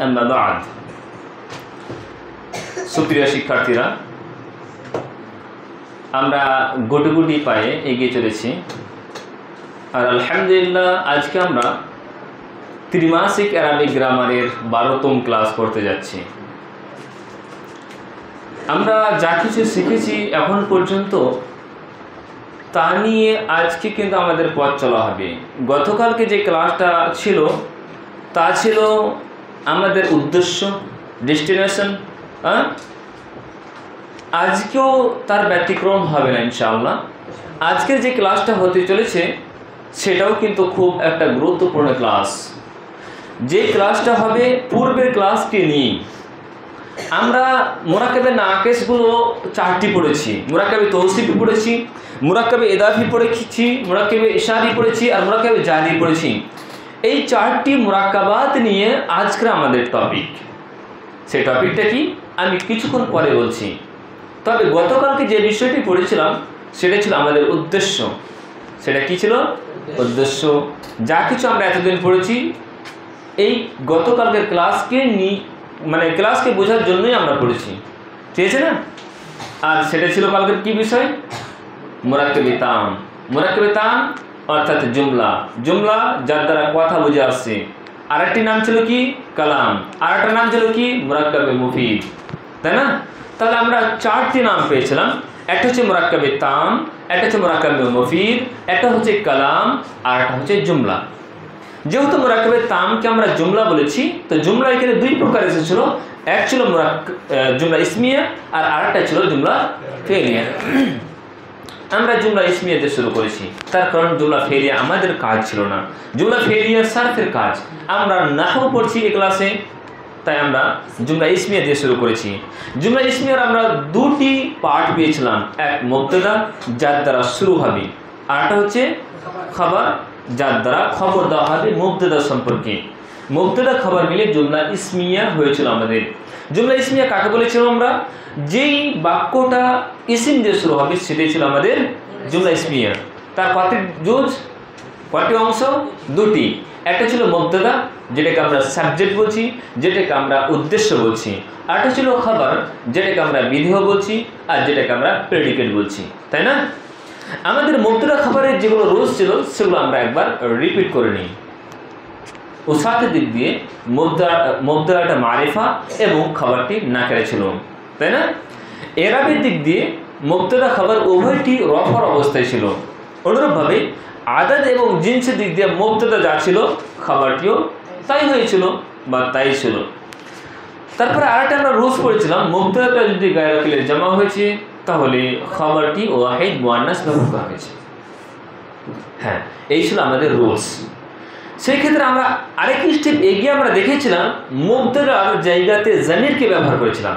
আম্মা বা'দ। সুপ্রিয় শিক্ষার্থীরা, আমরা গুটি পায়ে এগিয়ে চলেছি আর আলহামদুলিল্লাহ আজকে আমরা ত্রিমাসিক আরবিক গ্রামারের 12তম ক্লাস করতে যাচ্ছি। আমরা যা কিছু শিখেছি এখন পর্যন্ত তা নিয়ে আজকে কিন্তু আমাদের পথ চলা হবে। গতকালকে যে ক্লাসটা ছিল তা ছিল আমাদের উদ্দেশ্য, ডেস্টিনেশন। আজকেও তার ব্যতিক্রম হবে না ইনশাআল্লাহ। আজকের যে ক্লাসটা হতে চলেছে সেটাও কিন্তু খুব একটা গুরুত্বপূর্ণ ক্লাস। যে ক্লাসটা হবে পূর্বের ক্লাসকে নিয়ে। আমরা মুরাক্কাবে নাকিসগুলো 4টি পড়েছি, মুরাক্কাবে তৌসিফি পড়েছি, মুরাক্কাবে ইদাফি পড়েছি, মুরাক্কাবে ইশারি পড়েছি আর মুরাক্কাবে জারি পড়েছি। এই 4টি মুরাক্কাবাত নিয়ে আজকে আমাদের টপিক। সেই টপিকটা কি আমি কিছুক্ষণ পরে বলছি। তবে গতকালকে যে বিষয়টি পড়েছিলাম সেটা ছিল আমাদের উদ্দেশ্য। সেটা কি ছিল? উদ্দেশ্য। যা কিছু আমরা এতদিন পড়েছি এই গতকালকের ক্লাসকে ক্লাসকে বোঝার জন্যই আমরা পড়েছি, ঠিক আছে না? আর সেটা ছিল কালকের কি বিষয়? মুরাক্কাবে তাম। মুরাক্কাবে তাম অর্থাৎ জুমলা, জুমলা যার দ্বারা কথা বুঝে আসছে। আরেকটি নাম ছিল কি? কালাম। আরেকটা নাম ছিল কি? মুরাক্কাবে মুফিদ, তাই না? তাহলে আমরা 4টি নাম পেয়েছিলাম। একটা হচ্ছে মুরাক্কাবে তাম, একটা হচ্ছে মুরাক্কাবে মুফিদ, একটা হচ্ছে কালাম, আর একটা হচ্ছে জুমলা। যেহেতু মুরাক্কাবে তামকে আমরা জুমলা বলেছি, তো জুমলা এখানে 2 প্রকার এসেছিল। এক ছিল জুমলা ইসমিয়া আর আরেকটা ছিল জুমলা ফেলিয়া। আমরা জুমলা ইসমিয়া দিয়ে শুরু করেছি, তার কারণ জুমলা ফেলিয়া আমাদের কাজ ছিল না। জুমলা ফেলিয়া সারফের কাজ। আমরা নাহু পড়ছি এই ক্লাসে, তাই আমরা জুমলা ইসমিয়া দিয়ে শুরু করেছি। জুমলা ইসমিয়ার আমরা 2টি পার্ট পেয়েছিলাম। এক মুবতাদা যার দ্বারা শুরু হবে, আরেকটা হচ্ছে খবর যার দ্বারা খবর দেওয়া হবে মুবতাদা সম্পর্কে। মুবতাদা খবর মিলে জুমলা ইসমিয়া হয়েছিল আমাদের। জুমলা ইসমিয়া কাকে বলেছিলাম আমরা? যেই বাক্যটা ইসিম দিয়ে শুরু হবে সেটাই ছিল আমাদের জুমলা ইসমিয়া। তার কয়টি অংশ? 2টি। একটা ছিল মুবতাদা যেটাকে আমরা সাবজেক্ট বলছি, যেটাকে আমরা উদ্দেশ্য বলছি। আরেকটা ছিল খবর যেটাকে আমরা বিধেয় বলছি আর যেটাকে আমরা প্রেডিকেট বলছি, তাই না? আমাদের মুবতাদা খবরের যেগুলো রুলস ছিল সেগুলো আমরা একবার রিপিট করে নিই। উসাতের দিক দিয়ে মুবতাদাটা মারিফা এবং খবরটি নাকেরা ছিল, তাই না? এরাবের দিক দিয়ে মুবতাদা খবর উভয়টি রফার অবস্থায় ছিল। অনুরূপভাবে আদাদ এবং জিনসের দিক দিয়ে মুবতাদা যা ছিল খবরটিও তাই হয়েছিল বা তাই ছিল। তারপরে আরেকটা আমরা রুলস পড়েছিলাম, মুবতাদাটা যদি গায়রে আকিলের জামা হয়েছে তাহলে খবরটি ওয়াহিদ মুআন্নাস ব্যবহার করা হয়েছে। হ্যাঁ, এই ছিল আমাদের রুলস। সেই ক্ষেত্রে আমরা আরেকটি স্টেপ এগিয়ে আমরা দেখেছিলাম মুবতাদার জায়গাতে জামিরকে ব্যবহার করেছিলাম।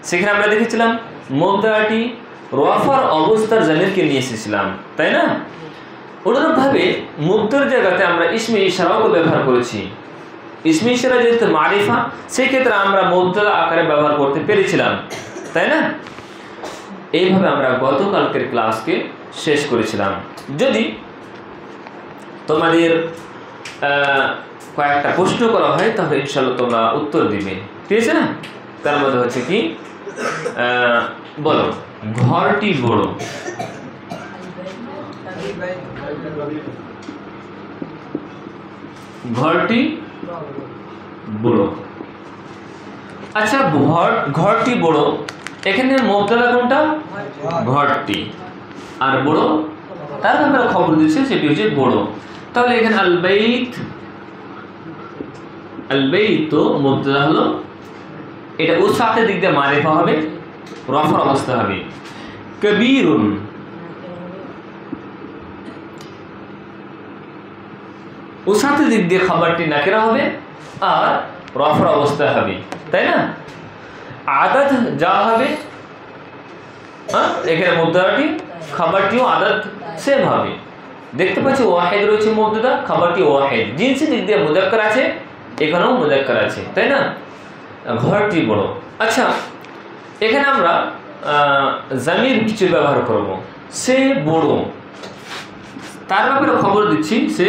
সেখানে আমরা দেখেছিলাম মুবতাদাটি রফার অবস্থার জামিরকে নিয়ে এসেছিলাম, তাই না? অনুরূপভাবে মুবতাদার জায়গাতে আমরা ইসমে ইশারাও ব্যবহার করেছি। ইসমে ইশারা যেহেতু মারিফা, সেই ক্ষেত্রে আমরা মুবতাদা আকারে ব্যবহার করতে পেরেছিলাম, তাই না? এইভাবে আমরা গতকালকের ক্লাসকে শেষ করেছিলাম। যদি তোমাদের কয়েকটা প্রশ্ন করা হয় তাহলে ইনশাআল্লাহ তোমরা উত্তর দিবে, ঠিক আছে না? তার মধ্যে হচ্ছে কি, বলো ঘরটি বড়। ঘরটি বড়। আচ্ছা, ঘরটি বড়, এখানে মুবতাদা কোনটা? ঘরটি। আর বড় তার ব্যাপারে খবর দিচ্ছে সেটি হচ্ছে বড়। তাহলে এখানে আল বাইত তো মুবতাদা হলো, এটা উসাতের দিক দিয়ে মারিফা হবে, রফার অবস্থা হবে। কবীরুন, উসাতের দিক দিয়ে খবরটি নাকিরা হবে আর রফার অবস্থা হবে, তাই না? আদাদ যা হবে, এখানে মুবতাদাটি খবরটিও আদাদ সেম হবে। দেখতে পাচ্ছি ওয়াহিদ রয়েছে মুবতাদা, খবরটি ওয়াহিদ। জিনসের দিক দিয়ে মুযাক্কার আছে, এখানেও মুযাক্কার আছে, তাই না? ঘরটি বড়। আচ্ছা, এখানে আমরা জামির কিছু ব্যবহার করব। সে বড়, তার ব্যাপারে খবর দিচ্ছি সে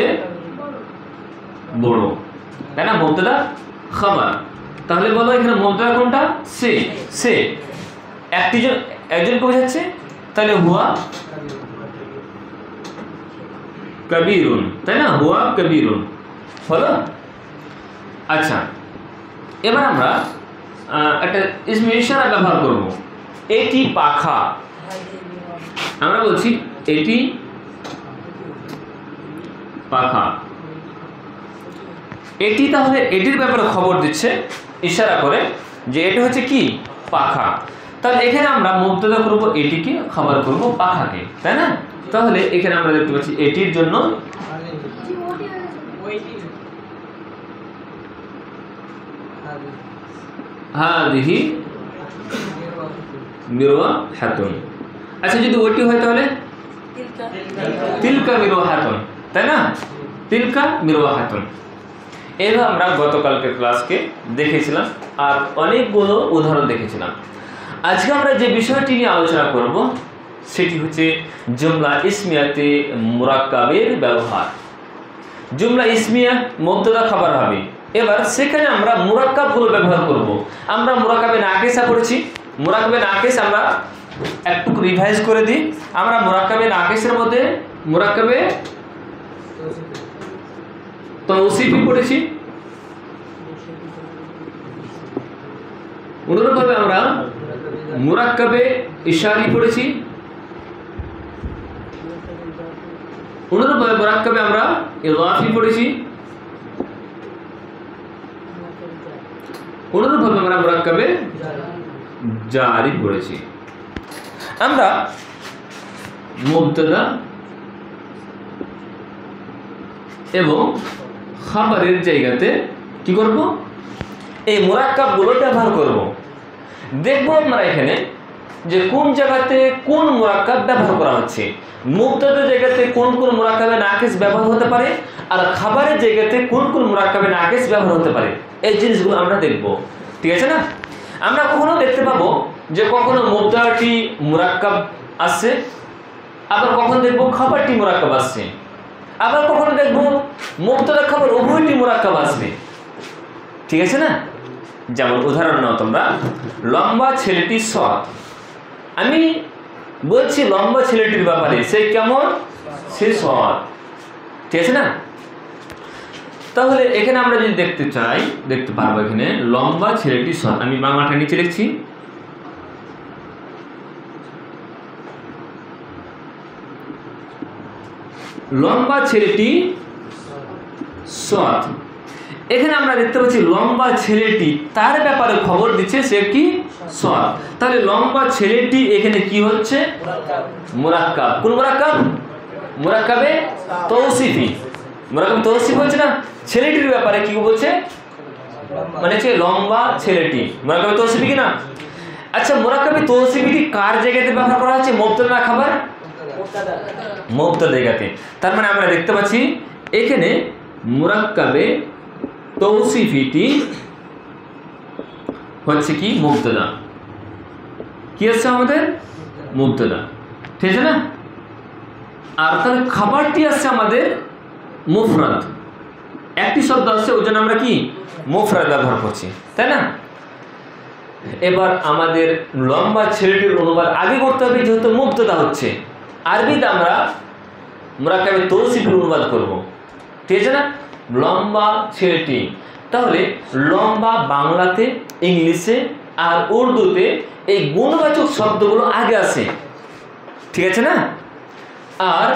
বড়, তাই না? মুবতাদা খাবার। তাহলে বলো এখানে মুবতাদা কোনটা? সে। সে একজনকে বোঝাচ্ছে, তাহলে হুয়া কবিরুন, তাই না? হুয়া কবিরুন হলো। আচ্ছা, এবার আমরা একটা ইসমে ইশারা ব্যবহার করব। এটি পাখা, আমরা বলছি এটি পাখা। এটি তাহলে এটির ব্যাপারে খবর দিচ্ছে ইশারা করে যে এটা হচ্ছে কি? পাখা। তাহলে এখানে আমরা মুবতাদা করব এটিকে, খবর করব পাখাকে, তাই না? তাহলে এখানে আমরা দেখতে পাচ্ছি এটির জন্য হাদিহি মিরওয়াহাতুন। আচ্ছা, যদি ওটি হয় তাহলে তিলকা মিরওয়াহাতুন, তাই না? তিলকা মিরওয়াহাতুন। এভাবে আমরা গতকালকের ক্লাসকে দেখেছিলাম আর অনেকগুলো উদাহরণ দেখেছিলাম। আজকে আমরা যে বিষয়টি নিয়ে আলোচনা করব সেটি হচ্ছে জুমলা ইসমিয়াতে মুরাক্কাবের ব্যবহার। জুমলা ইসমিয়া মুবতাদা খবর হবে, এবার সেখানে আমরা মুরাক্কাবগুলো ব্যবহার করব। আমরা মুরাক্কাবে নাকিসা পড়েছি। মুরাক্কাবে নাকিস আমরা একটু রিভাইজ করে দিই। আমরা মুরাক্কাবে নাকিসের মধ্যে মুরাক্কাবে তৌসিফি পড়েছি, অনুরূপভাবে আমরা মুরাক্কাবে ইশারি পড়েছি, অনুরূপভাবে মুরাক্কাবে আমরা ইজাফি পড়েছি, অনুরূপভাবে আমরা মুরাক্কাবে জারি পড়েছি। আমরা মুবতাদা এবং খাবারের জায়গাতে কি করব? এই মুরাক্কাবগুলো ব্যবহার করব। দেখব আমরা এখানে যে কোন জায়গাতে কোন মুরাক্কাব ব্যবহার করা হচ্ছে। মুবতাদার জায়গাতে কোন কোন মুরাক্কাবে নাকিস ব্যবহার হতে পারে, আর খাবারের জায়গাতে কোন কোন মুরাক্কাবে নাকিস ব্যবহার হতে পারে, এই জিনিসগুলো আমরা দেখব। ঠিক আছে না? আমরা কখনো দেখতে পাবো যে কখনো মুবতাদাটি মুরাক্কাব আসছে, আবার কখনো দেখব খাবারটি মুরাক্কাব আসছে, আবার কখনো দেখব মুবতাদা খাবার উভয়টি মুরাক্কাব আসবে। ঠিক আছে না? যেমন উদাহরণ নাও তোমরা, লম্বা ছেলেটি সৎ। আমি বলছি লম্বা ছেলেটির ব্যাপারে, সে কেমন? সে সৎ। ঠিক আছে না? তাহলে এখানে আমরা যদি দেখতে চাই, দেখতে পারবো এখানে লম্বা ছেলেটি সৎ। আমি বাংলাটা নিচে লিখছি। লম্বা ছেলেটি সৎ। এখানে আমরা দেখতে পাচ্ছি লম্বা ছেলেটি, তার ব্যাপারে খবর দিচ্ছে সে কি? সৎ। তাহলে লম্বা ছেলেটি এখানে কি হচ্ছে? মুরাক্কাব। কোন মুরাক্কাব? মুরাক্কাবে তৌসিফি। মুরাক্কাব তৌসিফ হচ্ছে না? ছেলেটির ব্যাপারে কি বলছে? মানে হচ্ছে লম্বা ছেলেটি মুরাক্কাবে তৌসিফি কি না? আচ্ছা, মুরাক্কাবে তৌসিফিটি কার জায়গাতে ব্যবহার করা হচ্ছে? মুবতাদা না খাবার? মুবতাদা জায়গাতে। তার মানে আমরা দেখতে পাচ্ছি এখানে মুরাক্কাবে তৌসিফিটি হচ্ছে কি? মুবতাদা। কি আছে আমাদের? মুবতাদা। ঠিক আছে না? আর তাহলে খাবারটি আছে আমাদের মুফরাদ। একটি শব্দ আছে, ওই জন্য আমরা কি মুফরাদ ব্যবহার করছি, তাই না? এবার আমাদের লম্বা ছেলেটির অনুবাদ আগে করতে হবে, যেহেতু মুবতাদা হচ্ছে। আরবিতে আমরা মুরাক্কাবে তৌসিফের অনুবাদ করব। ঠিক আছে না? লম্বা ছেলেটি। তাহলে লম্বা বাংলাতে, ইংলিশে আর উর্দুতে এই গুণবাচক শব্দগুলো আগে আসে। ঠিক আছে না? আর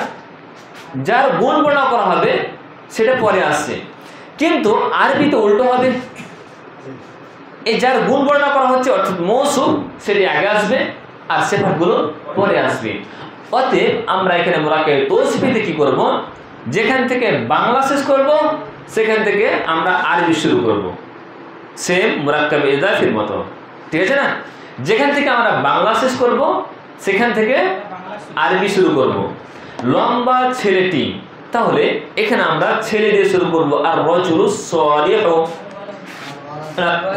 যার গুণ বর্ণনা করা হবে সেটা পরে আসছে। কিন্তু আরবিতে উল্টো হবে। এই যার গুণ বর্ণনা করা হচ্ছে অর্থাৎ মৌসুম, সেটি আগে আসবে আর সিফাতগুলো পরে আসবে। অতএব আমরা এখানে মুরাক্কাবে তৌসিফিতে কি করব? যেখান থেকে বাংলা শেষ করব সেখান থেকে আমরা আরবি শুরু করব, সেম মুরাক্কাবে ইজাফির মতো। ঠিক আছে না? যেখান থেকে আমরা বাংলা শেষ করব সেখান থেকে আরবি শুরু করব। লম্বা ছেলেটি, তাহলে এখানে আমরা ছেলে দিয়ে শুরু করব। আর রাজুলুস সালিহু,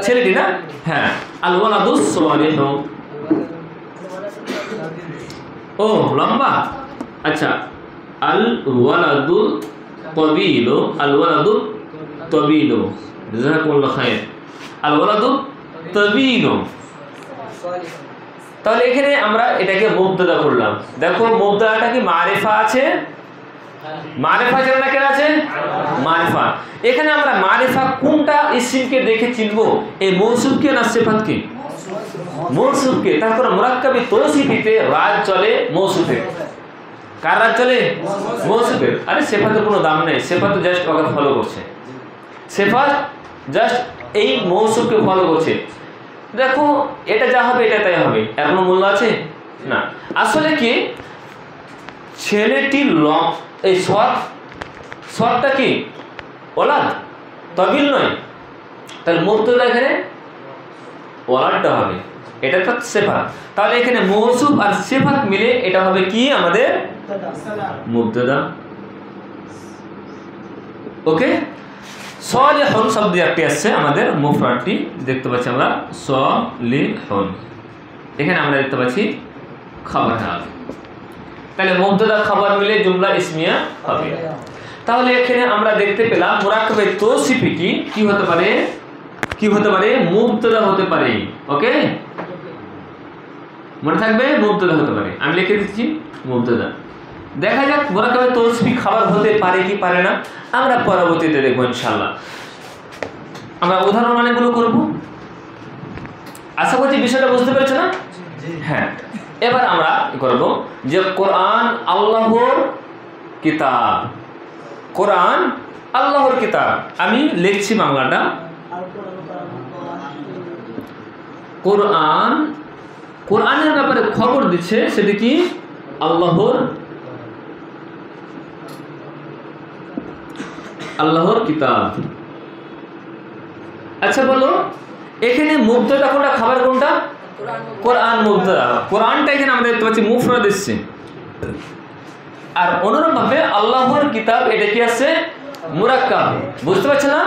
ছেলেটি না? হ্যাঁ, আল ওয়ালাদুস সালিহু। ও লম্বা, আচ্ছা। আল ওয়ালাদু তবিলু, আল ওয়ালাদু তবিলু, জাযাকুমুল্লাহ খাইর। আল ওয়ালাদু তাবিনু। তাহলে এখানে আমরা এটাকে মুবতাদা করলাম। দেখো মুবতাদাটা কি মারিফা আছে, মারিফা আছে না কেন আছে মারিফা। এখানে আমরা মারিফা কোনটা ইসিমকে দেখে চিনবো, এই মৌসুফকে না সিফাতকে? মৌসুফকে। তারপর মুরাক্কাবি তৌসিফিতে রাজ চলে মৌসুফে। কার রাজ চলে? মৌসুফের। আরে সিফাতের কোনো দাম নেই, সিফাত জাস্ট ওকে ফলো করছে, সিফাত জাস্ট এই মৌসুফকে ফলো করছে। দেখো এটা যা হবে এটা তাই হবে, এর কোনো মূল্য আছে না। আসলে কি ছেলেটির এই সৎটা কি ওলাদ, তবিল নয়। তাহলে মুবতাদা এখানে ওলাদটা হবে, এটা তো সিফাত। তাহলে এখানে মৌসুফ আর সিফাত মিলে এটা হবে কি আমাদের মুবতাদা। ওকে। সালিহুন শব্দ একটি আসছে আমাদের, মুফরাদটি দেখতে পাচ্ছি আমরা সালিহুন। এখানে আমরা দেখতে পাচ্ছি খাবারটা হবে, তাহলে মুবতাদা খাবার মিলে জুমলা ইসমিয়া হবে। তাহলে এখানে আমরা দেখতে পেলাম মুরাক্কাবে তৌসিফি কি হতে পারে, কি হতে পারে? মুবতাদা হতে পারে। ওকে, মনে থাকবে মুবতাদা হতে পারে, আমি লিখে দিচ্ছি মুবতাদা। দেখা যাক মুরাক্কাবে তৌসিফি খাবার হতে পারে কি পারে না, আমরা পরবর্তীতে দেখবো ইনশাআল্লাহ। আমরা উদাহরণ অনেকগুলো করব, আশা করছি বিষয়টা বুঝতে পেরেছো না? হ্যাঁ, এবার আমরা করব যে কোরআন আল্লাহর কিতাব। কোরআন আল্লাহর কিতাব, আমি লিখছি বাংলাটা। কোরআন কোরআনের ব্যাপারে খবর দিচ্ছে, সেটা কি আল্লাহর কিতাব। আচ্ছা বলো এখানে মুবতাদা কোনটা, খাবার কোনটা? কোরআন মুবতাদা। কোরআনটা এখানে আমরা দেখতে পাচ্ছি মুফরাদ এসছে, আর অনুরূপভাবে আল্লাহর কিতাব এটা কি আছে? মুরাক্কাব। বুঝতে পারছো না?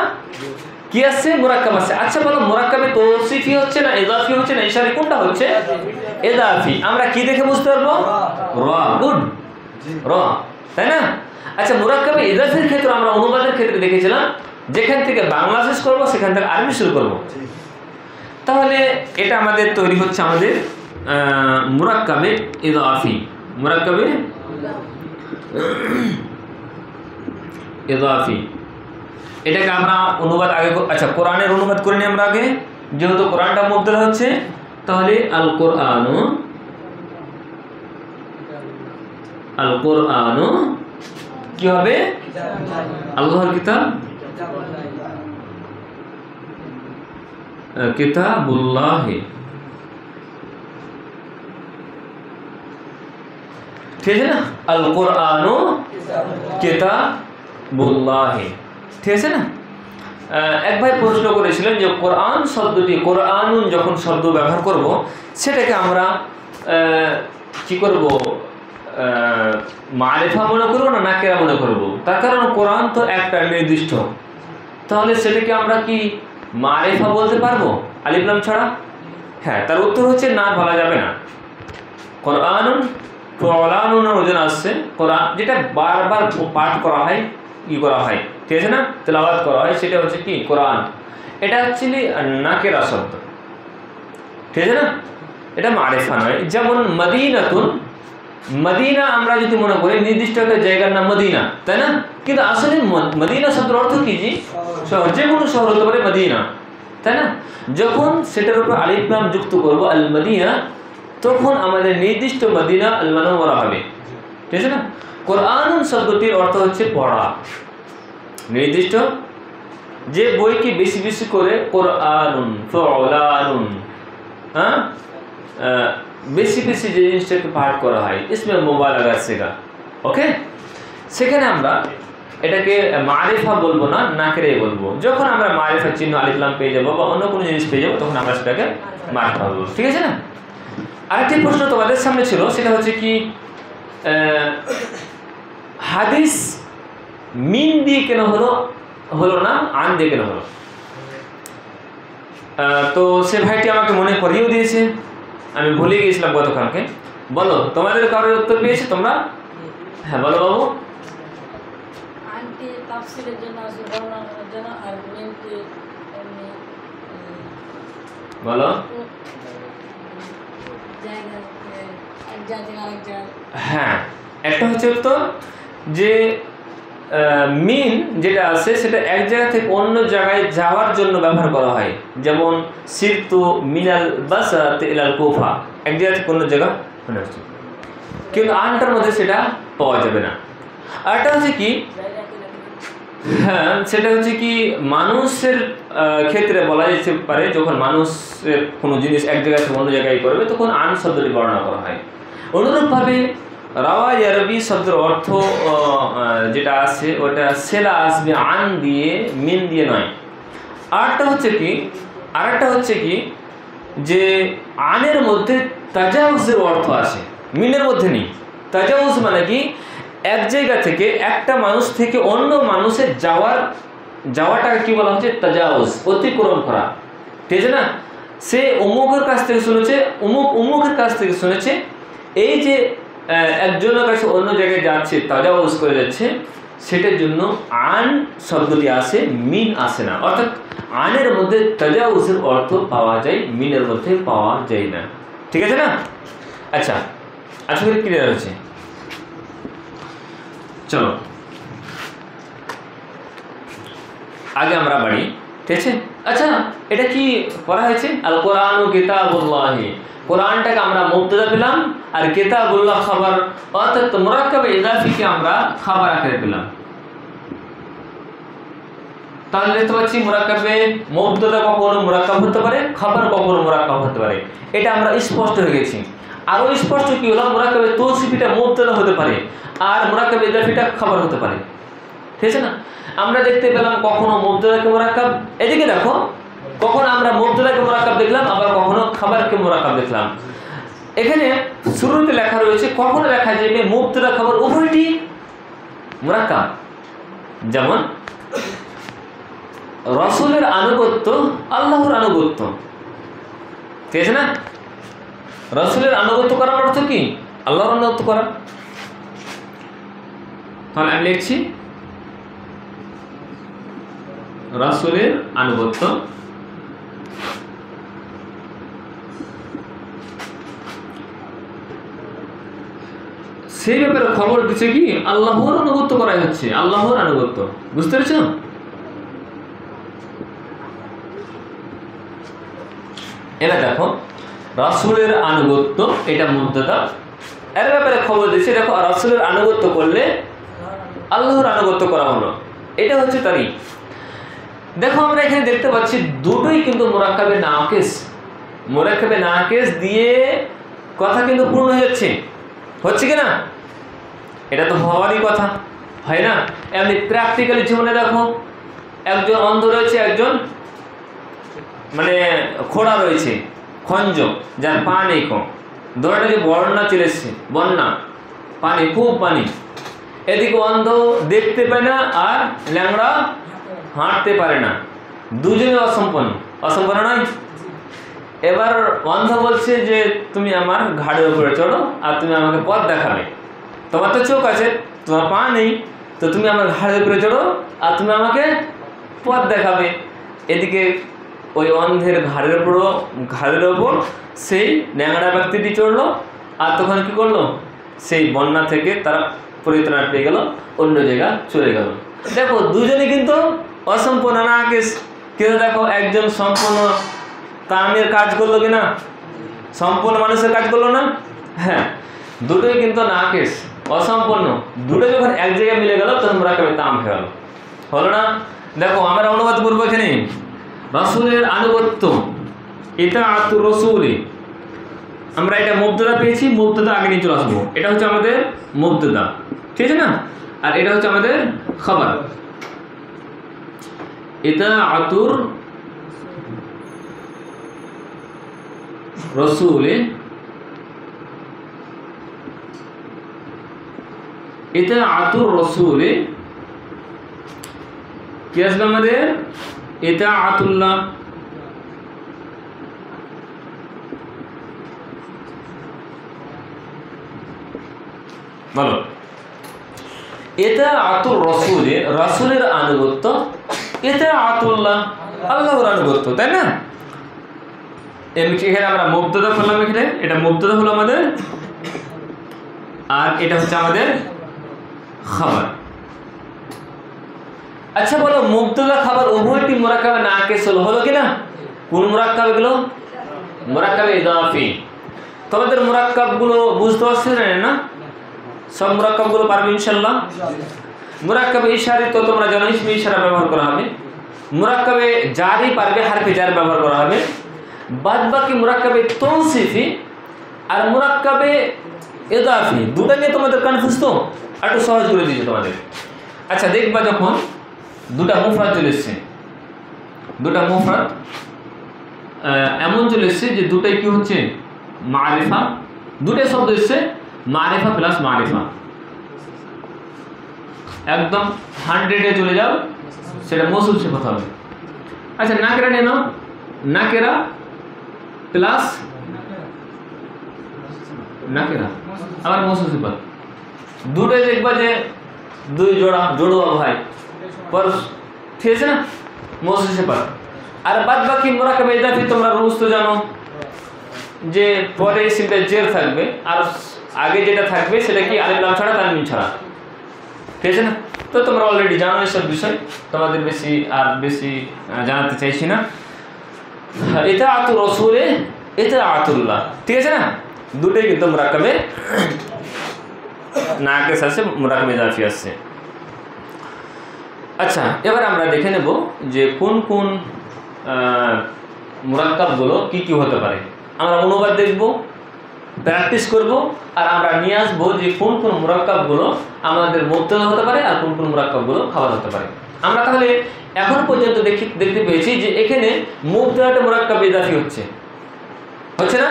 কি আছে? মুরাক্কাব আছে। আচ্ছা বলো মুরাক্কাবে তৌসিফি হচ্ছে না ইজাফি হচ্ছে না ইশারি, কোনটা হচ্ছে? ইজাফি। আমরা কি দেখে বুঝতে পারবো? র। গুড, র, তাই না? আচ্ছা মুরাক্কাবে ইজাফির ক্ষেত্রে আমরা অনুবাদের ক্ষেত্রে দেখেছিলাম যেখান থেকে বাংলা শেষ করবো সেখান থেকে আরবি শুরু করবো। তাহলে এটা আমাদের তৈরি হচ্ছে আমাদের মুরাক্কাবে ইজাফি। মুরাক্কাবে ইজাফি, এটাকে আমরা অনুবাদ আগে, আচ্ছা কোরআনের অনুবাদ করে নিই আমরা আগে, যেহেতু কোরআনটা মুবতাদা হচ্ছে। তাহলে আল কোরআনু কি হবে? আল্লাহর কিতাব, কিতাবুল্লাহ। ঠিক আছে না? আল কোরআনু কিতাবুল্লাহ, ঠিক আছে না? এক ভাই প্রশ্ন করেছিলেন যে কোরআন শব্দটি, কোরআনুন যখন শব্দ ব্যবহার করব সেটাকে আমরা কি করব? মারিফা মনে করবো না নাকেরা মনে করব? তার কারণ কোরআন তো একটা নির্দিষ্ট, তাহলে সেটাকে আমরা কি মারিফা বলতে পারবো আলিফ লাম ছাড়া? হ্যাঁ, তার উত্তর হচ্ছে না, বলা যাবে না। কোরআনুন কোরআনুনের ওজন আসছে, কোরআন যেটা বারবার পাঠ করা হয়, ই করা হয়, ঠিক আছে না, তেলাওয়াত করা হয়, সেটা হচ্ছে কি কোরআন। এটা অ্যাকচুয়ালি নাকেরা শব্দ, ঠিক আছে না, এটা মারিফা নয়। যেমন মদিনাতুন, মদিনা আমরা যদি মনে করি নির্দিষ্ট একটা জায়গার নাম মদিনা, তাই না? কিন্তু আসলে মদিনা শব্দের অর্থ কি? জি শহর, যে কোনো শহর হতে পারে মদিনা, তাই না? যখন সেটার উপর আলিফ লাম যুক্ত করব আল মদিনা, তখন আমাদের নির্দিষ্ট মদিনা আল মুনাওয়ারা হবে, ঠিক আছে না? কোরআনুন শব্দটির অর্থ হচ্ছে পড়া, নির্দিষ্ট যে বইকে বেশি বেশি করে কোরআনুন ফুলানুন, হ্যাঁ, বেশি বেশি যে জিনিসটাকে পাঠ করা হয়, ইসমে মুবালাগা সেগা। ওকে, সেখানে আমরা এটাকে মারিফা বলবো না, নাকেরে বলবো। যখন আমরা মারিফা চিহ্ন আলিফ লাম পেয়ে যাবো বা অন্য কোনো জিনিস পেয়ে যাবো, তখন আমরা সেটাকে মারিফা বলবো, ঠিক আছে না? আরেকটি প্রশ্ন তোমাদের সামনে ছিল, সেটা হচ্ছে কি হাদিস মিন দিয়ে কেন হলো না আন দিয়ে কেন হলো? তো সে ভাইটি আমাকে মনে করিয়েও দিয়েছে, আমি ভুলে গিয়েছিলাম গতকালকে। বলো, তোমাদের কারোর উত্তর পেয়েছে তোমরা? হ্যাঁ বলো বাবু। আনটি তাফসীরের জন্য আছে, বর্ণনার জন্য, আর মিনটি বলো। হ্যাঁ, একটা হচ্ছে তো যে মিন যেটা আছে সেটা এক জায়গা থেকে অন্য জায়গায় যাওয়ার জন্য ব্যবহার করা হয়, যেমন সিরতু মিনাল বাসরাতি ইলাল কুফা, এক জায়গা থেকে অন্য জায়গা মনে হচ্ছে, কিন্তু আনটার মধ্যে সেটা পাওয়া যাবে না। আরটা হচ্ছে কি, হ্যাঁ সেটা হচ্ছে কি মানুষের ক্ষেত্রে বলা যেতে পারে, যখন মানুষের কোনো জিনিস এক জায়গা থেকে অন্য জায়গায় করবে তখন আন শব্দটি বর্ণনা করা হয়। অনুরূপভাবে রাওয়া আরবি শব্দের অর্থ যেটা আছে ওটা সেলা আসবে আন দিয়ে, মিন দিয়ে নয়। আরেকটা হচ্ছে কি যে আনের মধ্যে তাজাউজের অর্থ আছে, মিনের মধ্যে নেই। তাজাউজ মানে কি, এক জায়গা থেকে একটা মানুষ থেকে অন্য মানুষের যাওয়াটাকে কি বলা হচ্ছে, তাজাউজ, অতিক্রম করা। ঠিক আছে না, সে অমুকের কাছ থেকে শুনেছে, অমুকের কাছ থেকে শুনেছে, এই যে একজনের কাছে অন্য জায়গায় যাচ্ছে, তাজাউজ করে যাচ্ছে, সেটার জন্য আন শব্দটি আসে, মিন আসে না। অর্থাৎ আনের মধ্যে তাজাউজের অর্থ পাওয়া যায়, মিনের মধ্যে পাওয়া যায় না। ঠিক আছে না? আচ্ছা, আশা করি ক্লিয়ার হচ্ছে। চলো আগে আমরা বাড়ি, ঠিক আছে? আচ্ছা, এটা কি করা হয়েছে? আল কোরআন ও কিতাবুল্লাহি, কোরআনটাকে আমরা মুবতাদা পেলাম, আর কিতাবুল্লাহ খবর, অর্থাৎ মুরাক্কাবে ইজাফিকে আমরা খবর আকারে পেলাম। তাহলে দেখতে পাচ্ছি মুরাক্কাবে মুবতাদা কখনো মুরাক্কাব হতে পারে, খবর কখনো মুরাক্কাব হতে পারে, এটা আমরা স্পষ্ট হয়ে গেছি। আরো স্পষ্ট কি হলো, মুরাক্কাবে তৌসিফিটা মুবতাদা হতে পারে আর মুরাক্কাবে ইজাফিটা খবর হতে পারে। ঠিক আছে না? আমরা দেখতে পেলাম কখনো মুবতাদাকে মুরাক্কাব, এদিকে দেখো কখনো আমরা মুবতাদাকে মুরাক্কাব দেখলাম, আবার কখনো খবরকে মুরাক্কাব দেখলাম। এখানে শুরুতে লেখা রয়েছে, কখনো লেখা যাবে মুবতাদা খবর উভয়টি মুরাক্কাব। যেমন রাসূলের আনুগত্য আল্লাহর আনুগত্য, ঠিক আছে না? রাসূলের আনুগত্য করার অর্থ কি? আল্লাহর আনুগত্য করা। তাহলে আমি লিখছি রাসূলের আনুগত্য, সেই ব্যাপারে খবর দিচ্ছে কি আল্লাহর আনুগত্য করাই হচ্ছে, আল্লাহর আনুগত্য। বুঝতে পেরেছ? এবার দেখো রাসূলের আনুগত্য, এটা মুবতাদা, এর ব্যাপারে খবর দিচ্ছে দেখো রাসূলের আনুগত্য করলে আল্লাহর আনুগত্য করা হলো, এটা হচ্ছে তারিখ। দেখো আমরা এখানে দেখতে পাচ্ছি দুটোই কিন্তু মুরাক্কাবে নাকিস, মুরাক্কাবে নাকিস দিয়ে কথা কিন্তু পূর্ণ হচ্ছে, হচ্ছে কি না? এটা তো হওয়ারই কথা, হয় না? এমনি প্র্যাকটিক্যালি জীবনে দেখো, একজন অন্ধ রয়েছে, একজন মানে খোড়া রয়েছে, খঞ্জ, যার পা নেই, দৌড়াটা যে বন্যা চলেছে, বন্যা, পানি, খুব পানি, এদিকে অন্ধ দেখতে পায় না আর ল্যাংড়া হাঁটতে পারে না, দুজনে অসম্পন্ন, অসম্পন্ন নয়? এবার অন্ধ বলছে যে তুমি আমার ঘাড়ের উপরে চড়ো আর তুমি আমাকে পথ দেখাবে, তোমার তো চোখ আছে, তোমার পা নেই, তো তুমি আমার ঘাড়ের উপরে চড়ো আর তুমি আমাকে পথ দেখাবে। এদিকে ওই অন্ধের ঘাড়ের ওপর সেই ন্যাংরা ব্যক্তিটি চড়লো, আর তখন কি করলো, সেই বন্যা থেকে তারা পরিত্রাণ পেয়ে গেল, অন্য জায়গা চলে গেল। দেখো দুজনে কিন্তু অসম্পূর্ণ নাকিস, কিন্তু দেখো একজন সম্পূর্ণ তামের কাজ করলো কিনা, সম্পূর্ণ মানুষের কাজ করলো না? হ্যাঁ, দুটোই কিন্তু নাকিস, অসম্পূর্ণ, দুটো যখন এক জায়গায় মিলে গেল তখন মুরাক্কাবে তাম হয়ে গেল, হলো না? দেখো আমরা অনুবাদ করবো এখানে রাসূলের আনুগত্য, ইতাআতুর রাসূলি, আমরা এটা মুবতাদা পেয়েছি, মুবতাদা আগে নিয়ে চলে আসবো, এটা হচ্ছে আমাদের মুবতাদা, ঠিক আছে না? আর এটা হচ্ছে আমাদের খবর। ইতাআতুর রাসূলি, ইতাআতুর রাসূলি কি আসবে আমাদের? ইতাআতুল্লাহ। বলো, ইতাআতুর রাসূলি, রাসূলের আনুগত্য, ইতাআতুল্লাহ, আল্লাহর আনুগত্য, তাই না? এখানে আমরা মুবতাদা করলাম, এখানে এটা মুবতাদা হলো আমাদের, আর এটা হচ্ছে আমাদের খাবার। আচ্ছা বলো, মুবতাদা খাবার উভয়টি মুরাক্কাবে নাকিস হলো কিনা? কোন মুরাক্কাব এগুলো? মুরাক্কাবে ইদাফি। তোমাদের মুরাক্কাবগুলো বুঝতে পারছো না? সব মুরাক্কাবগুলো পারবে ইনশাআল্লাহ। মুরাক্কাবে ইশারি তো তোমরা জানো, ইসমে ইশারা ব্যবহার করা হবে। মুরাক্কাবে জারি পারবে, হারফে জার ব্যবহার করা হবে। বাদ বাকি মুরাক্কাবে তৌসিফি আর মুরাক্কাবে ইদাফি দুটো নিয়ে তোমাদের কনফিউজ তো, একটু সহজ করে দিয়েছে তোমাদের। আচ্ছা দেখবা, যখন দুটা মুফরাদ চলে এসছে, দুটা মুফরাদ এমন চলে এসছে যে দুটাই কি হচ্ছে মারিফা, দুটাই শব্দ এসছে মারিফা প্লাস মারিফা, একদম 100-এ চলে যাও, সেটা মৌসুল সিফাত হবে। আচ্ছা নাকেরা নিয়ে নাও, নাকেরা প্লাস নাকেরা আবার মৌসুল সিফাত, দুটোই দেখবা যে দুই জোড়া ভাই পর, ঠিক আছে না, মৌসুল সিফাত। আর বাদ বাকি মুরাক্কাবে ইদাফি তোমরা রুলস তো জানো, যে পরে ইসমটা জের থাকবে আর আগে যেটা থাকবে সেটা কি আলিফ লাম ছাড়া, তানবিন ছাড়া, ঠিক আছে না? তো তোমরা অলরেডি জানো এসব বিষয়, তোমাদের বেশি জানাতে চাইছি না। এটা আতু রসুলে, এটা আতুল্লাহ, ঠিক আছে না? দুটোই কিন্তু মুরাক্কাবে নাকিস আছে, মুরাক্কাবে ইদাফি আছে। আচ্ছা এবার আমরা দেখে নেব যে কোন কোন মুরাক্কাবগুলো কি কি হতে পারে। আমরা অনুবাদ দেখব, প্র্যাকটিস করব, আর আমরা নিয়ে আসবো যে কোন কোন মুরাক্কাবগুলো আমাদের মুবতাদা হতে পারে আর কোন কোন মুরাক্কাবগুলো খাবার হতে পারে। আমরা তাহলে এখন পর্যন্ত দেখতে পেয়েছি যে এখানে মুবতাদাটা মুরাক্কাবে ইদাফি হচ্ছে না?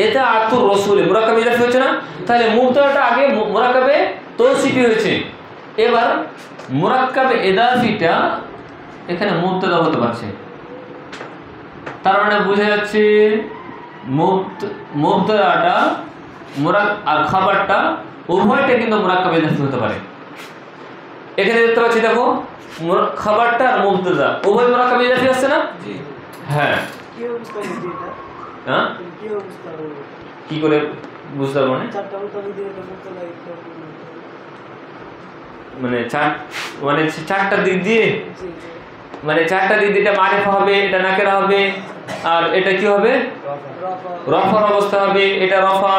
এটা আতুর রসুলে মুরাক্কাবে ইদাফি হচ্ছে না? তাহলে মুবতাদাটা আগে মুরাক্কাবে তৌসিফি হয়েছে, এবার মুরাক্কাবে ইদাফিটা এখানে মুবতাদা হতে পারছে। তার মানে বোঝা যাচ্ছে মুবতাদাটা আর খাবারটা উভয়টা কিন্তু মুরাক্কাবে ইদাফি হতে পারে। এখানে দেখতে পাচ্ছি, দেখো খাবারটা আর মুবতাদা উভয় মুরাক্কাবে ইদাফি আসছে না? হ্যাঁ, কি করে বুঝতে পারবো? মানে চারটা দিক দিয়ে, মানে চারটা দিক দিয়ে এটা মারিফা হবে, এটা নাকেরা হবে, আর এটা কি হবে রফার অবস্থা হবে, এটা রফা,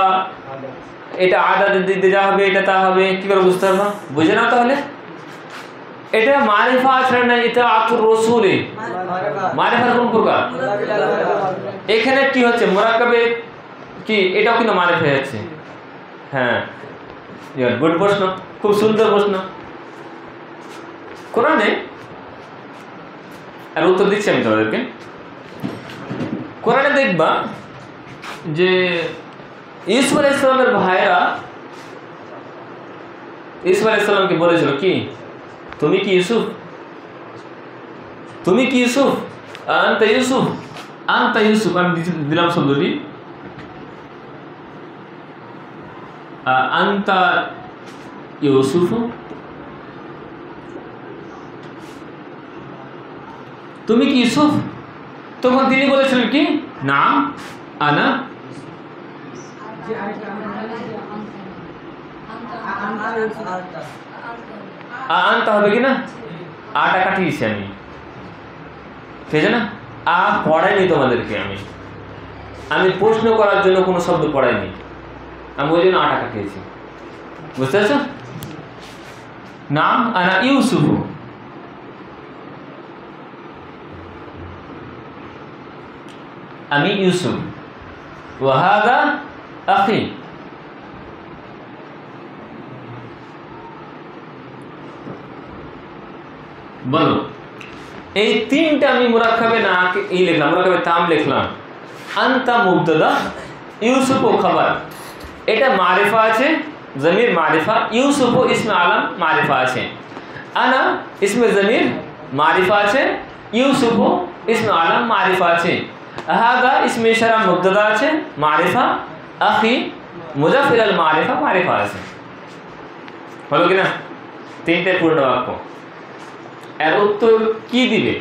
এটা আদাদের দিক দিয়ে যা হবে এটা তা হবে। কি করে বুঝতে পারবো? বুঝে না তাহলে? এটা মারিফা আছে না? এটা আতুর রসুলে মারিফার কোন প্রকার? এখানে কি হচ্ছে মুরাক্কাবে কি, এটাও কিন্তু মারিফা যাচ্ছে। হ্যাঁ, গুড প্রশ্ন, খুব সুন্দর প্রশ্ন। কোরআনে আর উত্তর দিচ্ছি আমি তোমাদেরকে। কোরআনে দেখবা যে ইউসুফ আলাইহিস সালামের ভাইরা ইউসুফ আলাইহিস সালামকে বলেছিল কি, তুমি কি ইউসুফ, তুমি কি ইউসুফ, আনতা ইউসুফ, আনতা ইউসুফ। আমি দিলাম শব্দটি আনতা ইউসুফ, তুমি কি ইউসুফ? তখন তিনি বলেছিলেন কি, না আনা। আনতা হবে কি না, আটা কাটিয়েছি আমি, ঠিক আছে না? পড়াইনি তোমাদেরকে, আমি প্রশ্ন করার জন্য কোনো শব্দ পড়াইনি, আমি ওই জন্য আটা কাটিয়েছি। বুঝতে পারছো? নাম আনা ইউসুফ, আমি ইউসুফ, ওয়া হাযা আখি। বলো, এই তিনটা আমি মুরাক্কাবে না লিখলাম, মুরাক্কাবে তাম লিখলাম। আনতা মুবতাদা, ইউসুফ ও খাবার, এটা মারিফা আছে, জমির মারিফা। ইউসুফ ও ইসমে আলম মারিফা আছে। আনা ইসমে জমির মারিফা আছে, ইউসুফ ও ইসমে আলম মারিফা আছে। হাদা ইসমে ইশারা মুবতাদা আছে মারিফা। আখি মুজাফ ইলাল মারিফা মারিফা আছে। হলো কিনা? তিনটে পূর্ণ বাক্য। এর উত্তর কি দিবে?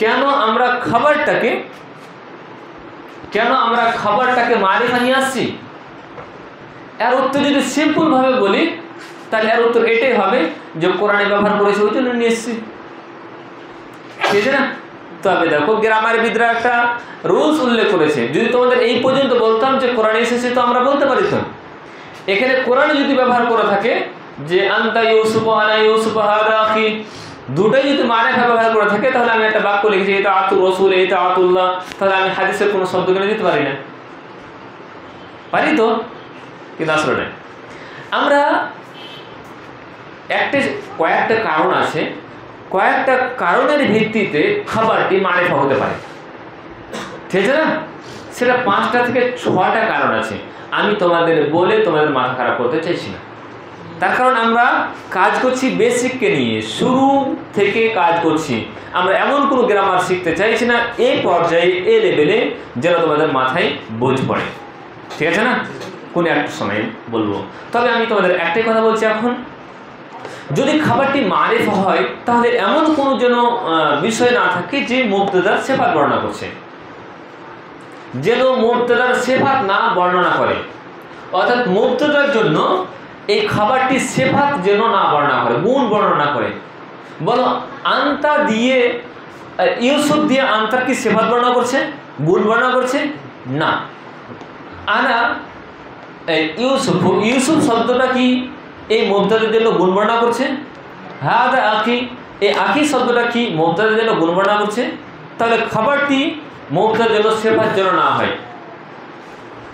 কেন আমরা খাবারটাকে কেন আমরা খাবারটাকে মারিফা নিয়ে আসছি? এর উত্তর যদি সিম্পল ভাবে বলি তাহলে এর উত্তর এটাই হবে যে কোরআনে ব্যবহার করেছে ওই জন্য নিয়ে এসছি, ঠিক আছে না? তবে দেখো গ্রামারবিদরা একটা রুলস উল্লেখ করেছে, যদি তোমাদের এই পর্যন্ত বলতাম যে কোরআনে এসেছে তো আমরা বলতে পারিতাম। এখানে কোরআনে যদি ব্যবহার করে থাকে যে আনতা ইউসুফ আনা ইউসুফ হাদা আখি, দুটাই যদি মারিফা ব্যবহার করে থাকে তাহলে আমি একটা বাক্য লিখেছি এটা আতুর রাসূল এটা আতুল্লাহ, তাহলে আমি হাদিসের কোনো শব্দ কেন দিতে পারি না? পারি তো, কিন্তু আসলে না। আমরা কয়েকটা কারণ আছে, কয়েকটা কারণের ভিত্তিতে খাবারটি মারিফা হতে পারে, ঠিক আছে না? সেটা 5টা থেকে 6টা কারণ আছে, আমি তোমাদের বলে তোমাদের মাথা খারাপ করতে চাইছি না। তার কারণ আমরা কাজ করছি বেসিককে নিয়ে, শুরু থেকে কাজ করছি। আমরা এমন কোনো গ্রামার শিখতে চাইছি না এই পর্যায়ে এই লেভেলে যেন তোমাদের মাথায় বোঝ পড়ে, ঠিক আছে না? কোন একটা সময় বলবো। তবে আমি তোমাদের একটাই কথা বলছি, এখন যদি খাবারটি মারিফা হয় তাহলে এমন কোনো যেন বিষয় না থাকে যে মুবতাদার সিফাত বর্ণনা করছে, যেন মুবতাদার সিফাত না বর্ণনা করে, অর্থাৎ মুবতাদার জন্য এই খাবারটি সিফাত যেন না বর্ণনা করে, গুণ বর্ণনা করে। বলো আনতা দিয়ে ইউসুফ দিয়ে আনতার কি সিফাত বর্ণনা করছে, গুণ বর্ণনা করছে? না। আনা ইউসুফ, ইউসুফ শব্দটা কি এই মুবতাদার জন্য গুণ বর্ণনা করছে? হাদা আখি, এই আখি শব্দটা কি মুবতাদার জন্য গুণ বর্ণনা করছে? তাহলে খাবারটি মুবতাদার জন্য সিফাত যেন না হয়,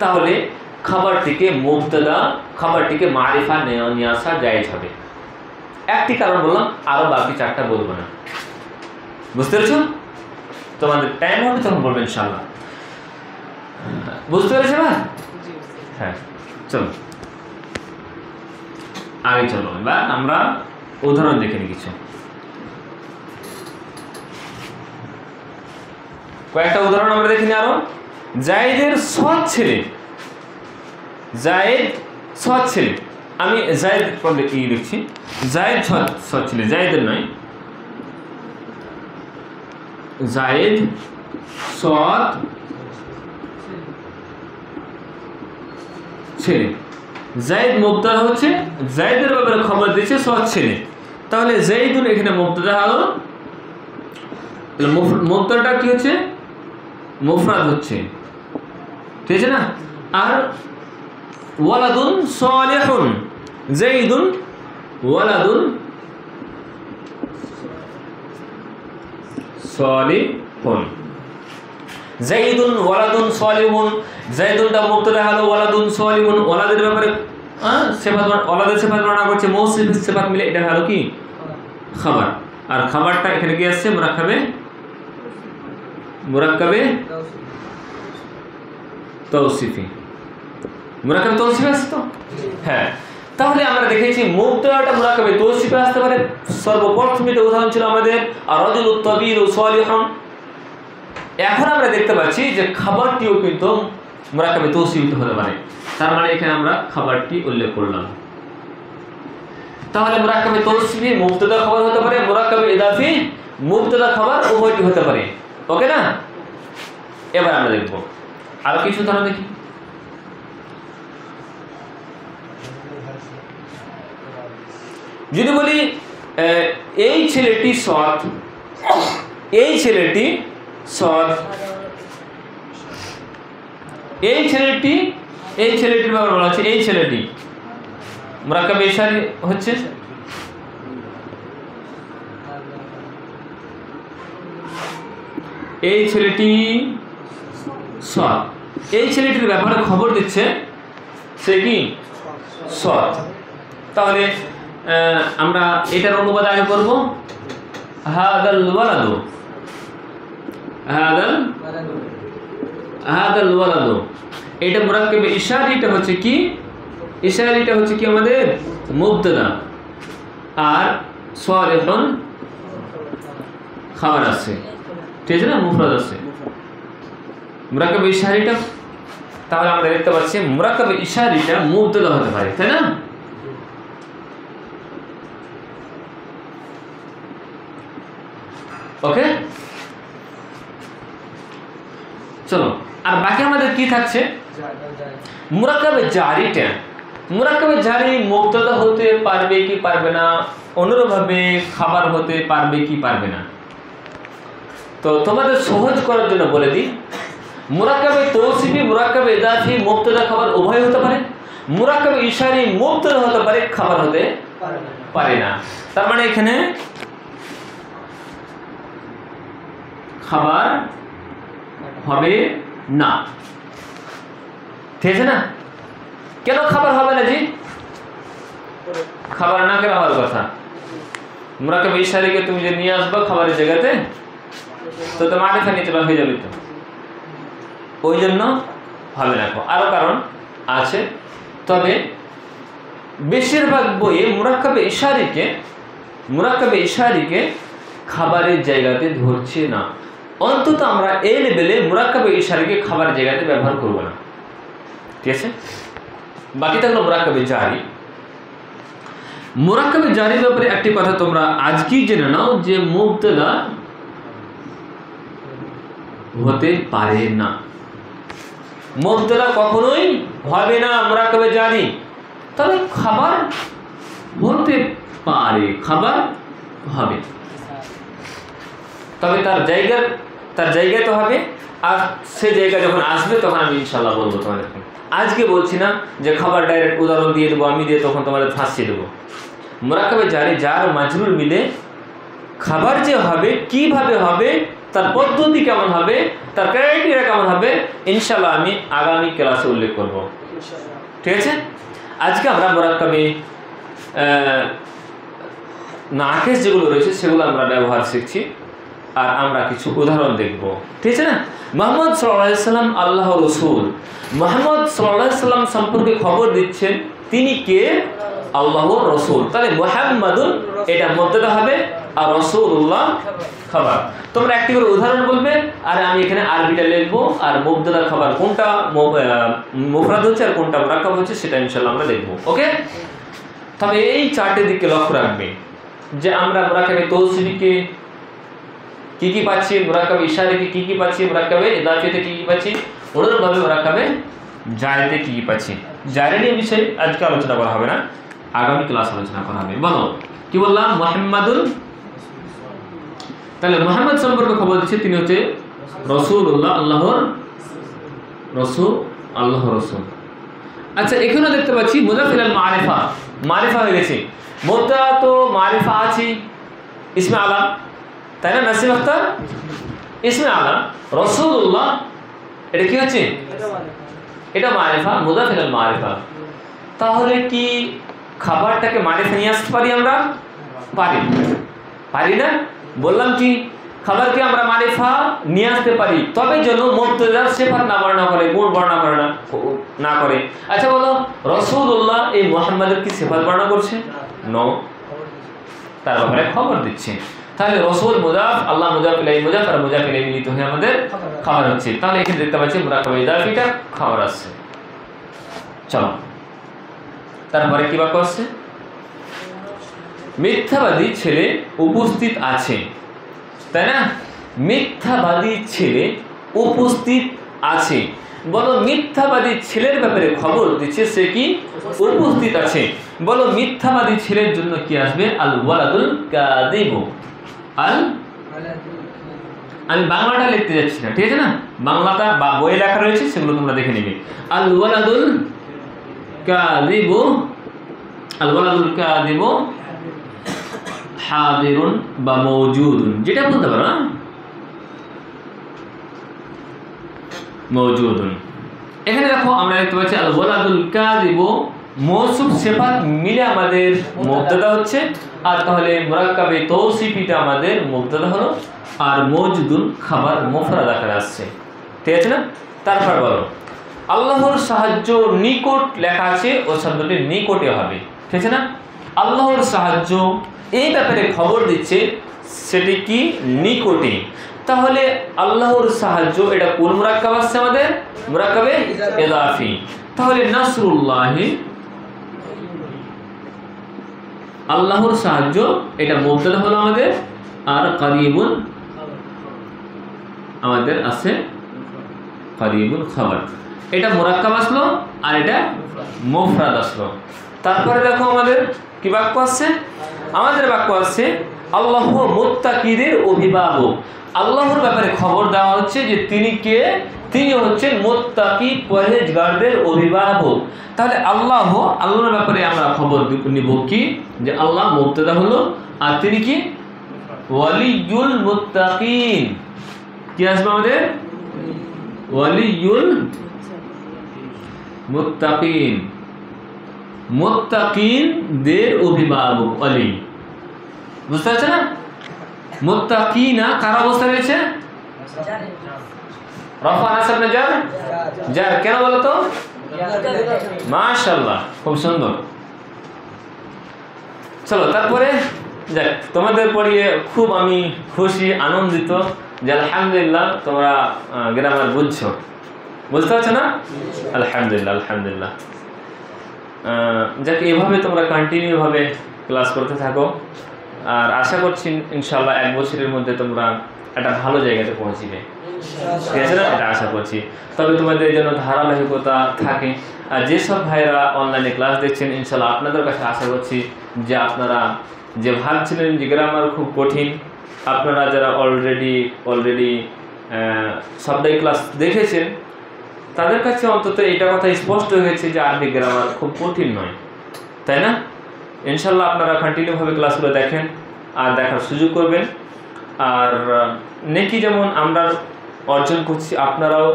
তাহলে খাবারটিকে মুবতাদা, খাবারটিকে মারিফা নিয়ে আসা জায়েজ হবে। একটি কারণ বললাম, আরো বাকি 4টা বলবো না, বুঝতে পেরেছো? তোমাদের টাইম হবে তখন বলবো ইনশাআল্লাহ, বুঝতে পেরেছো না? হ্যাঁ, চলো আগে চলো, এবার আমরা উদাহরণ দেখে নিই কিছু। কয়েকটা উদাহরণ আমরা দেখে নিই আরো। জায়েদের সৎ ছেলে, জায়েদ সৎ ছেলে, আমি জায়েদ পড়লে কি লিখছি, জায়েদ সৎ ছেলে, জায়েদের নয়, জায়েদ সৎ ছেলে। জায়েদ মুবতাদা হচ্ছে, জায়েদের ব্যাপারে খবর দিচ্ছে সৎ ছেলে, তাহলে জাইদুন এখানে মুবতাদা হলো, মুবতাদাটা কি হচ্ছে, মুফরাদ হচ্ছে, ঠিক আছে না? আর ওয়ালাদুন সালিহুন, জাইদুন ওয়ালাদুন সালিহুন, জাইদুন ওয়ালাদুন সালিহুন, জাইদুনটা মুবতাদা হলো, ওয়ালাদুন সালিহুন ওয়ালাদের ব্যাপারে সিফাত, ওয়ালাদের সিফাত বর্ণনা করছে, মৌসুফ সিফাত মিলে এটা হলো কি খাবার। আর খাবারটা এখানে কি আসছে, মুরাক্কাবে তৌসিফি, মুরাক্কাবে তৌসিফি আসছে তো? হ্যাঁ, তাহলে আমরা দেখেছি মুবতাদাটা মুরাক্কাবে তৌসিফি আসতে পারে। সর্বপ্রথম এটা উদাহরণ ছিল আমাদের আর-রাজুলুত তাবিরু সালিহুন। এখন আমরা দেখতে পাচ্ছি যে খাবারটিও কিন্তু মুরাক্কাবে তৌসিফি হতে পারে, তার মানে এখানে আমরা খাবারটি উল্লেখ করলাম। তাহলে মুরাক্কাবে তৌসিফি মুবতাদা খাবার হতে পারে, মুরাক্কাবে ইদাফি মুবতাদা খাবার উভয়টি হতে পারে, ওকে না? এবার আমরা দেখব আরো কিছু উদাহরণ দেখি। যদি বলি এই ছেলেটি সৎ, এই ছেলেটি সৎ, এই ছেলেটির ব্যাপারে বলা হচ্ছে, এই ছেলেটি মুরাক্কাবে ইশারি হচ্ছে, এই ছেলেটি সৎ, এই ছেলেটির ব্যাপারে খবর দিচ্ছে সে কি সৎ। তাহলে আমরা এটার অনুবাদ আগে করব, হাদাল ওয়ালাদু, হাদাল ওয়ালাদু, এটা মুরাক্কাবে ইশারিটা হচ্ছে কি, ইশারিটা হচ্ছে কি আমাদের মুবতাদা, আর সালিহুন খাবার আছে, ঠিক আছে না, মুফরাদ আছে। মুরাক্কাবে ইশারিটা, তাহলে আমরা দেখতে পাচ্ছি মুরাক্কাবে ইশারিটা মুবতাদা হতে পারে, তাই না? ওকে, চলো, আর বাকি আমাদের কি থাকছে? মুরাক্কাবে জারিটা। মুরাক্কাবে জারি মুবতাদা হতে পারবে কি পারবে না, অনুরূপভাবে খাবার হতে পারবে কি পারবে না। তো তোমাদের সহজ করার জন্য বলে দিই, মুরাক্কাবে তৌসিফি, মুরাক্কাবে ইদাফি মুবতাদা খাবার উভয় হতে পারে। মুরাক্কাবে ইশারি মুবতাদা হতে পারে, খাবার হতে পারে না। তার মানে এখানে খাবার হবে না, ঠিক আছে না? কেন খাবার হবে না জি? খাবার না কেন হওয়ার কথা? মুরাক্কাবে ইশারিকে তুমি যে নিয়ে আসবা খাবারের জায়গাতে, তো তো মারিফা নিয়ে চলা হয়ে যাবে, তো ওই জন্য হবে না। আরো কারণ আছে, তবে বেশিরভাগ বইয়ে মুরাক্কাবে ইশারিকে খাবারের জায়গাতে ধরছে না। অন্তত আমরা এই লেভেলে মুরাক্কাবে ইশারিকে খাবারের জায়গাতে ব্যবহার করব না, ঠিক আছে? বাকি থাকলো মুরাক্কাবে জারি। মুরাক্কাবে জারির ব্যাপারে একটি কথা তোমরা আজকেই জেনে নাও, যে মুবতাদা হতে পারে না, মুবতাদা কখনোই হবে না মুরাক্কাবে জারি। তবে খাবার হতে পারে, খাবার হবে, তবে তার জায়গায় তো হবে। আর সেই জায়গা যখন আসবে তখন আমি ইনশাল্লাহ বলবো তোমাদেরকে। আজকে বলছি না যে খাবার ডাইরেক্ট উদাহরণ দিয়ে দেবো আমি, দিয়ে তখন তোমাদের ফাঁসিয়ে দেবো। মুরাক্কাবে জারি জার মাজরুর মিলে খাবার যে হবে, কিভাবে হবে, তার পদ্ধতি কেমন হবে, তার ক্রাইটেরিয়া কেমন হবে, ইনশাল্লাহ আমি আগামী ক্লাসে উল্লেখ করব, ঠিক আছে? আজকে আমরা মুরাক্কাবে নাকিস যেগুলো রয়েছে সেগুলো আমরা ব্যবহার শিখছি, আর আমরা কিছু উদাহরণ দেখব, ঠিক আছে না? মুহাম্মদ সাল্লাল্লাহু আলাইহি সাল্লাম আল্লাহর রাসূল। মুহাম্মদ সাল্লাল্লাহু আলাইহি সাল্লাম সম্পর্কে খবর দিচ্ছেন, তিনি কে? আল্লাহর রাসূল। তাহলে মুহাম্মাদুন এটা মুবতাদা হবে, আর রাসূলুল্লাহ খাবার। তোমরা একটি করে উদাহরণ বলবে, আর আমি এখানে আরবিটা লিখবো, আর মুবতাদা খাবার কোনটা মুফরাদ হচ্ছে আর কোনটা মুরাক্কাব হচ্ছে সেটা ইনশাআল্লাহ আমরা দেখব, ওকে? তবে এই চারটি দিকে লক্ষ্য রাখবে যে আমরা মুরাক্কাবে তৌসিফিকে কি কি পাচ্ছি, মুরাক্কাবে ইশারিকে কি কি পাচ্ছি, মুরাক্কাবে ইদাফিতে কি কি পাচ্ছি, অনুরূপভাবে মুরাক্কাবে জারিতে কি কি পাচ্ছি। জারির বিষয়ে আজকে আলোচনা করা হবে না, আগামী ক্লাস আলোচনা করা হবে। বলো কি বললাম? মুহাম্মাদুন। তাহলে মুহাম্মদ সম্পর্কে খবর দিচ্ছে তিনি হচ্ছে রাসূলুল্লাহ, আল্লাহর রাসূল, আল্লাহর রাসূল। আচ্ছা, এখানেও দেখতে পাচ্ছি মুযাফ ইলাল মারিফা হয়ে গেছে। মুবতাদা তো মারিফা আছে, ইসমে আলাম, তাই না? নাসিম আখতার ইসমে আলাম। রাসূলুল্লাহ এটা কি হচ্ছে? এটা মারিফা, মুযাফ ইলাল মারিফা। তাহলে কি খাবারটাকে মারিফা নিয়ে আসতে পারি আমরা? পারি না? বললাম কি খাবারকে আমরা মারিফা নিয়ে আসতে পারি, তবে যেন মুবতাদার সিফাত না বর্ণনা করে, গুণ বর্ণনা না করে। আচ্ছা বলো, রাসূলুল্লাহ এই মুহাম্মাদের কি সিফাত বর্ণনা করছে? নো, তার ব্যাপারে খবর দিচ্ছে। তাহলে রাসূল মুযাফ, আল্লাহ মুযাফ ইলাইহি, মুযাফ আর মুযাফ ইলাইহি মিলিত হয়ে আমাদের খাবার হচ্ছে। তাহলে এখানে দেখতে পাচ্ছি মুরাক্কাবে ইদাফিটা খাবার আসছে। চলো, তারপরে কি বাক্য আসছে? মিথ্যাবাদী ছেলে উপস্থিত আছে, তাই না? মিথ্যাবাদী ছেলে উপস্থিত আছে। বলো মিথ্যাবাদী ছেলের ব্যাপারে খবর দিচ্ছে, সে কি উপস্থিত আছে। বলো মিথ্যাবাদী ছেলের জন্য কি আসবে? আল ওয়ালাদুল কাযিব। আমি বাংলাটা লিখতে যাচ্ছি না, ঠিক আছে না? বাংলাটা বা বই লেখা রয়েছে সেগুলো তোমরা দেখে নিবে। আল ওয়ালাদুল কাযিব, আল ওয়ালাদুল কাযিব হাদিরুন বা মওজুদুন, যেটা বলতে পারো না, মওজুদুন। এখানে দেখো আমরা দেখতে পাচ্ছি আল ওয়ালাদুল কাযিব মৌসুফ সিফাত মিলে আমাদের মুবতাদা হচ্ছে, আর তাহলে মুরাক্কাবে তৌসিফিটা আমাদের মুবতাদা হলো, আর মওজুদুন খাবার মুফরাদ আকারে আসছে, ঠিক আছে না? তারপর বলো আল্লাহর সাহায্য নিকট লেখা আছে, ও শব্দটি নিকটে হবে, ঠিক আছে না? আল্লাহর সাহায্য এই ব্যাপারে খবর দিচ্ছে, সেটি কি নিকটে। তাহলে আল্লাহর সাহায্য এটা কোন মুরাক্কাব আসছে? আমাদের মুরাক্কাবে ইদাফি। তাহলে নাসরুল্লাহি, আল্লাহর সাহায্য এটা মুবতাদা হলো আমাদের, আর কারিবুন আমাদের আছে করিবুন খবর, এটা মুরাক্কাব আসলো আর এটা মুফরাদ আসলো। তারপরে দেখো আমাদের কি বাক্য আসছে, আমাদের বাক্য আসছে আল্লাহ মুত্তাকিদের অভিভাবক। আল্লাহর ব্যাপারে খবর দেওয়া হচ্ছে যে তিনি কে, তিনি হচ্ছেন মুত্তাকি পরহেজগারদের অভিভাবক। তাহলে আল্লাহর ব্যাপারে আমরা খবর নিব কি, যে আল্লাহ মুবতাদা হলো আর তিনি কি ওয়ালিয়ুল মুত্তাকিন। কি আসবে আমাদের ওয়ালিয়ুল মুত্তাকিন, মুত্তাকিনদের অভিভাবক ওয়ালি। বুঝতে পারছে না? মুত্তাকিনা কার অবস্থা রয়েছে, রফা নাসব না জার, জার কেন বলো তো? মাশাআল্লাহ, খুব সুন্দর। চলো তারপরে যাক, তোমাদের পড়িয়ে খুব আমি খুশি আনন্দিত যে আলহামদুলিল্লাহ তোমরা গ্রামার বুঝছো, বুঝতে পারছো না? আলহামদুলিল্লাহ আলহামদুলিল্লাহ। যাক এভাবে তোমরা কন্টিনিউ ভাবে ক্লাস করতে থাকো, আর আশা করছি ইনশাআল্লাহ 1 বছরের মধ্যে তোমরা একটা ভালো জায়গাতে পৌঁছবে, ঠিক আছে না? এটা আশা করছি। তবে তোমাদের জন্য ধারাবাহিকতা থাকে। আর যেসব ভাইরা অনলাইনে ক্লাস দেখছেন ইনশাআল্লাহ আপনাদের কাছে আশা করছি যে আপনারা যে ভাবছিলেন যে গ্রামার খুব কঠিন, আপনারা যারা অলরেডি সবটাই ক্লাস দেখেছেন তাদের কাছে অন্তত এটা কথা স্পষ্ট হয়েছে যে আরবিক গ্রামার খুব কঠিন নয়, তাই না? ইনশাআল্লাহ আপনারা কন্টিনিউভাবে ক্লাসগুলো দেখেন আর দেখার সুযোগ করবেন। আর নেকি যেমন আমরা অর্জন করছি, আপনারাও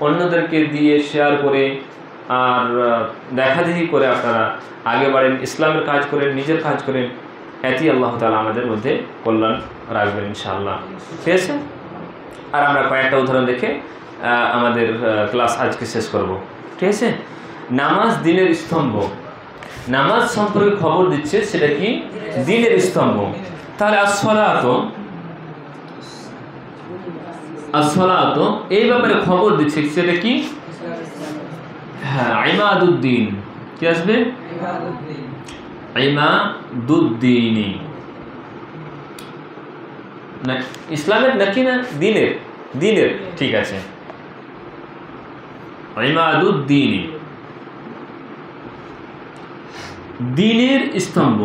অন্যদেরকে দিয়ে শেয়ার করে আর দেখাদেখি করে আপনারা আগে বাড়েন, ইসলামের কাজ করেন, নিজের কাজ করেন, এতেই আল্লাহ তাআলা আমাদের মধ্যে কল্যাণ রাখবেন ইনশাআল্লাহ, ঠিক আছে? আর আমরা কয়েকটা উদাহরণ দেখে আমাদের ক্লাস আজকে শেষ করব, ঠিক আছে? নামাজ দিনের স্তম্ভ, নামাজ সম্পর্কে খবর দিচ্ছে, সেটা কি দিনের স্তম্ভ। তাহলে আসসালাতু এই ব্যাপারে খবর দিচ্ছে, সেটা কি? হ্যাঁ, ইমাদুদ্দিন। কি আসবে? ইমাদুদ্দিনী, না ইসলামের নাকি না দিনের? দিনের, ঠিক আছে। ইমাদুদ্দিনী দিনের স্তম্ভ,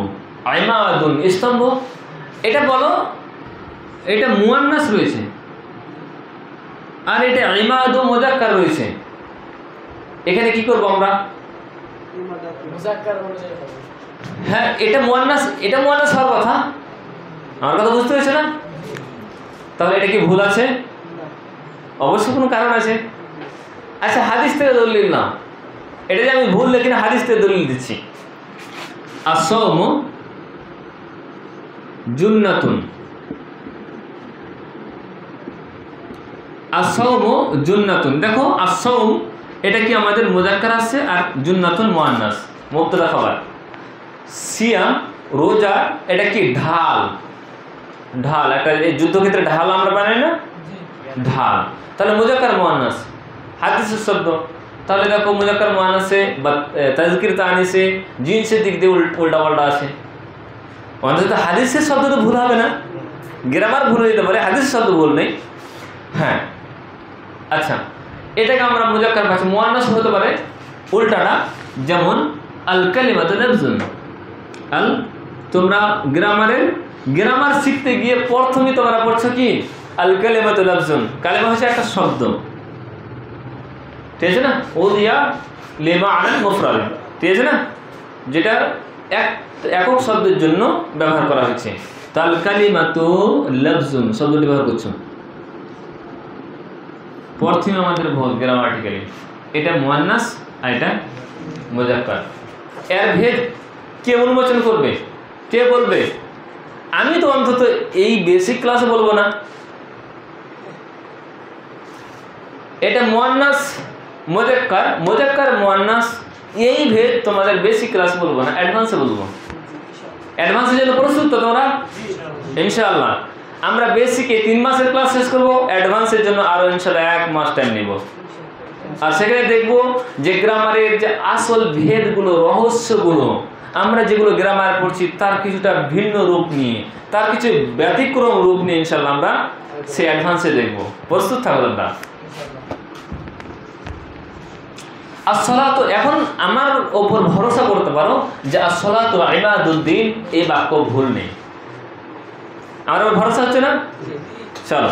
ইমাদুন স্তম্ভ। এটা বলো, এটা মুয়ান্নাস রয়েছে আর এটা ইমাদু মুযাক্কার রয়েছে। এখানে কি করব আমরা? হ্যাঁ, এটা মুয়ান্নাস হওয়ার কথা। আমার কথা বুঝতে পেরেছো না? তাহলে এটা কি ভুল আছে? অবশ্যই কোনো কারণ আছে। আচ্ছা, হাদিস থেকে দলিল না, এটা যে আমি ভুল লিখি না, হাদিস থেকে দলিল দিচ্ছি। আস-সাওমু জুন্নাতুন, আস-সাওমু জুন্নাতুন। দেখো আস-সাওম এটা কি আমাদের মুযাক্কার আছে আর জুন্নাতুন মুয়ান্নাস, মুবতাদা খবর। সিয়াম রোজা, এটা কি ঢাল, ঢাল একটা যুদ্ধক্ষেত্রে ঢাল আমরা বানাই না, ঢাল। তাহলে মুযাক্কার মুয়ান্নাস হাদিসের শব্দ। তাহলে দেখো মুযাক্কার মুয়ান্নাসে বা তাযকির তানিসে জিনসের দিক দিয়ে উল্টা পাল্টা আছে। অন্তত হাদিসের শব্দ তো ভুল হবে না, গ্রামার ভুল হয়ে যেতে পারে, হাদিসের শব্দ ভুল নেই। হ্যাঁ, আচ্ছা, এটাকে আমরা মুযাক্কার ভাষা মুয়ান্নাস হতে পারে উল্টাটা, যেমন আল কালিমাতু লাফজুন। আল, তোমরা গ্রামার শিখতে গিয়ে প্রথমে তোমরা পড়ছো কি? আল কালিমাতু লাফজুন। কালিমা হচ্ছে একটা শব্দ, ঠিক আছে না? উদিয়া লিমা'না মুফরাদ, ঠিক আছে না? যেটা একক শব্দের জন্য ব্যবহার করা হয়েছে। তাল কালিমাতু লাফজুন শব্দটি ব্যবহার করছো, প্রথমে আমাদের ভুল গ্রামাটিক্যালি, এটা মুয়ান্নাস আর এটা মুযাক্কার। এর ভেদ কে উন্মোচন করবে, কে বলবে? আমি তো অন্তত এই বেসিক ক্লাসে বলবো না। এটা মুয়ান্নাস মুযাক্কার মুয়ান্নাস, এই ভেদ তোমাদের বেসিক ক্লাস বলবো না, অ্যাডভান্সে বলবো। অ্যাডভান্সের জন্য প্রস্তুত তো তোমরা? ইনশাআল্লাহ আমরা বেসিকে 3 মাসের ক্লাস শেষ করবো, অ্যাডভান্সের জন্য আরো ইনশাআল্লাহ 1 মাস টাইম নেব। আর সেখানে দেখবো যে গ্রামারের যে আসল ভেদগুলো, রহস্যগুলো, আমরা যেগুলো গ্রামার পড়ছি তার কিছুটা ভিন্ন রূপ নিয়ে, তার কিছু ব্যতিক্রম রূপ নিয়ে ইনশাআল্লাহ আমরা সেই অ্যাডভান্সে দেখবো। প্রস্তুত থাকো তোমরা। আসসালাতু, এখন আমার ওপর ভরসা করতে পারো যে আসসালাতু ইমাদুদ্দিন এই বাক্য ভুল নেই। আমার ওপর ভরসা হচ্ছে না? চলো,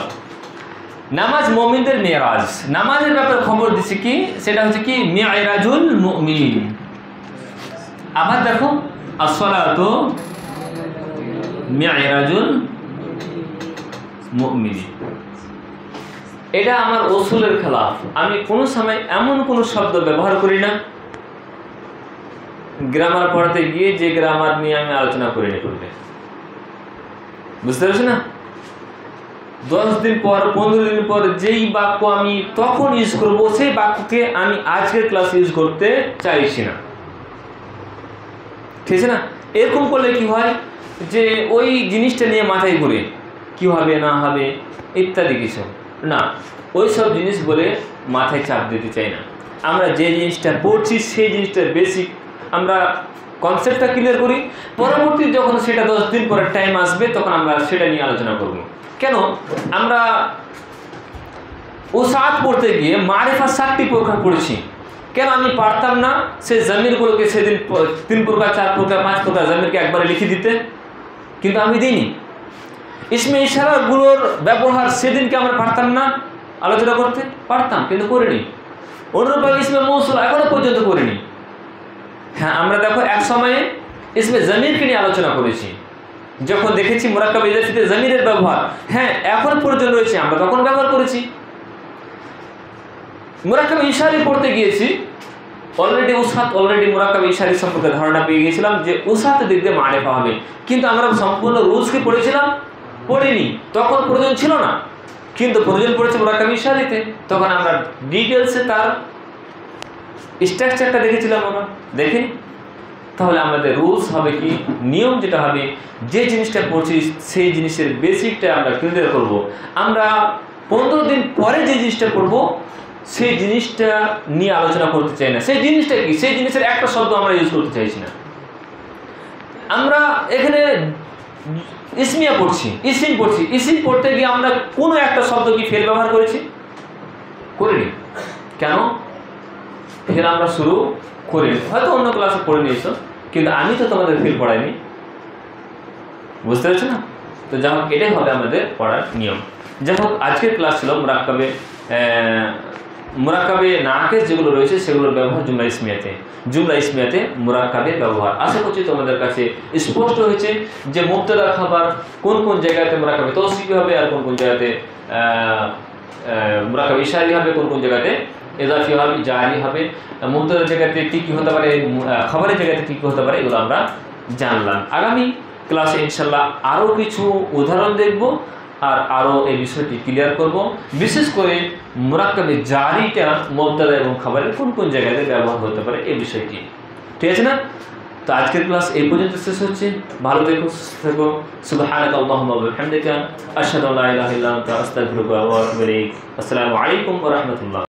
নামাজ মুমিনদের মেরাজ, নামাজের ব্যাপারে খবর দিচ্ছি কি, সেটা হচ্ছে কি মিরাজুল মুমিন। আবার দেখো আসসালাতু মিরাজুল মুমিন, এটা আমার উসুলের খেলাফ। আমি কোনো সময় এমন কোনো শব্দ ব্যবহার করি না গ্রামার পড়াতে গিয়ে যে গ্রামার নিয়ে আমি আলোচনা করিনি করবে, বুঝতে পারছি না? 10 দিন পর 15 দিন পর যেই বাক্য আমি তখন ইউজ করব, সেই বাক্যকে আমি আজকের ক্লাস ইউজ করতে চাইছি না, ঠিক আছে না? এরকম করলে কি হয় যে ওই জিনিসটা নিয়ে মাথায় ঘুরে কি হবে না হবে ইত্যাদি কিছু না, ওই সব জিনিস বলে মাথায় চাপ দিতে চাই না। আমরা যে জিনিসটা পড়ছি সেই জিনিসটার বেসিক আমরা কনসেপ্টটা ক্লিয়ার করি, পরবর্তী যখন সেটা 10 দিন পরে টাইম আসবে তখন আমরা সেটা নিয়ে আলোচনা করব। কেন আমরা উসাত পড়তে গিয়ে মারিফা 7টি প্রকার পড়েছি, কেন আমি পারতাম না সেই জমিরগুলোকে সেদিন 3 প্রকার 4 প্রকার 5 প্রকার জমিরকে একবারে লিখে দিতে? কিন্তু আমি দিইনি। ইসমে ইশারাগুলোর ব্যবহার সেদিনকে আমরা পারতাম না আলোচনা করতে? পারতাম, কিন্তু করিনি। অনুরূপভাবে ইসমে মৌসুল এখনো পর্যন্ত করিনি। হ্যাঁ, আমরা দেখো এক সময়ে ইসমে জমিরকে নিয়ে আলোচনা করেছি, যখন দেখেছি মুরাক্কাব ইজাফিতে জমিরের ব্যবহার, হ্যাঁ এখন পর্যন্ত রয়েছে, আমরা তখন ব্যবহার করেছি। মুরাক্কাব ইশারি পড়তে গিয়েছি, অলরেডি উসাত অলরেডি মুরাক্কাব ইশারি সম্পর্কে ধারণা পেয়ে গিয়েছিলাম যে উসাতের দিক দিয়ে মারিফা হবে, কিন্তু আমরা সম্পূর্ণ রুলস কি পড়েছিলাম? পড়িনি, তখন প্রয়োজন ছিল না, কিন্তু প্রয়োজন পড়েছে মুরাক্কাব ইশারিতে, তখন আমরা ডিটেলসে তার স্ট্রাকচারটা দেখেছিলাম, আমরা দেখিনি। তাহলে আমাদের রুলস হবে কি, নিয়ম যেটা হবে, যে জিনিসটা পড়ছি সেই জিনিসের বেসিকটা আমরা ক্লিয়ার করব। আমরা 15 দিন পরে যে জিনিসটা পড়বো সেই জিনিসটা নিয়ে আলোচনা করতে চাই না। সেই জিনিসটা কি, সেই জিনিসের একটা শব্দ আমরা ইউজ করতে চাইছি না। আমরা এখানে ইসমিয়া পড়ছি, ইসিম পড়ছি, ইসিম পড়তে গিয়ে আমরা কোনো একটা শব্দ কি ফের ব্যবহার করেছি? করিনি। কেন? ফের আমরা শুরু করিনি, হয়তো অন্য ক্লাসে পড়ে নিয়েছো, কিন্তু আমি তো তোমাদের ফের পড়াইনি, বুঝতে পারছো না? তো যাই হোক, এটাই হবে আমাদের পড়ার নিয়ম। যাই হোক, আজকের ক্লাস ছিল মুরাক্কাবে নাকেস যেগুলো রয়েছে সেগুলোর ব্যবহার জুমলা ইসমিয়াতে মুরাক্কাবের ব্যবহার। আশা করছি তোমাদের কাছে স্পষ্ট হয়েছে যে মুবতাদা খাবার কোন কোন জায়গাতে মুরাক্কাবে তৌসিফি হবে আর কোন কোন জায়গাতে মুরাক্কাবে ইশারি হবে, কোন কোন জায়গাতে ইজাফি হবে, জারি হবে, মুবতাদার জায়গাতে কি কি হতে পারে, খাবারের জায়গাতে কি কি হতে পারে, এগুলো আমরা জানলাম। আগামী ক্লাসে ইনশাল্লাহ আরও কিছু উদাহরণ দেখব আর আরও এই বিষয়টি ক্লিয়ার করব, বিশেষ করে মুরাক্কাবে জারিটা মুবতাদা এবং খাবারের কোন কোন জায়গাতে ব্যবহার হতে পারে এই বিষয়টি, ঠিক আছে না? তো আজকের ক্লাস এই পর্যন্ত শেষ হচ্ছে। ভালো থেকো, সুস্থ থেকো। সুবহানাকা আল্লাহুম্মা ওয়া বিহামদিকা আশহাদু আল্লা ইলাহা ইল্লা আনতা আস্তাগফিরুকা ওয়া আতুবু ইলাইক। আসসালামু আলাইকুম ওয়া রাহমাতুল্লাহ।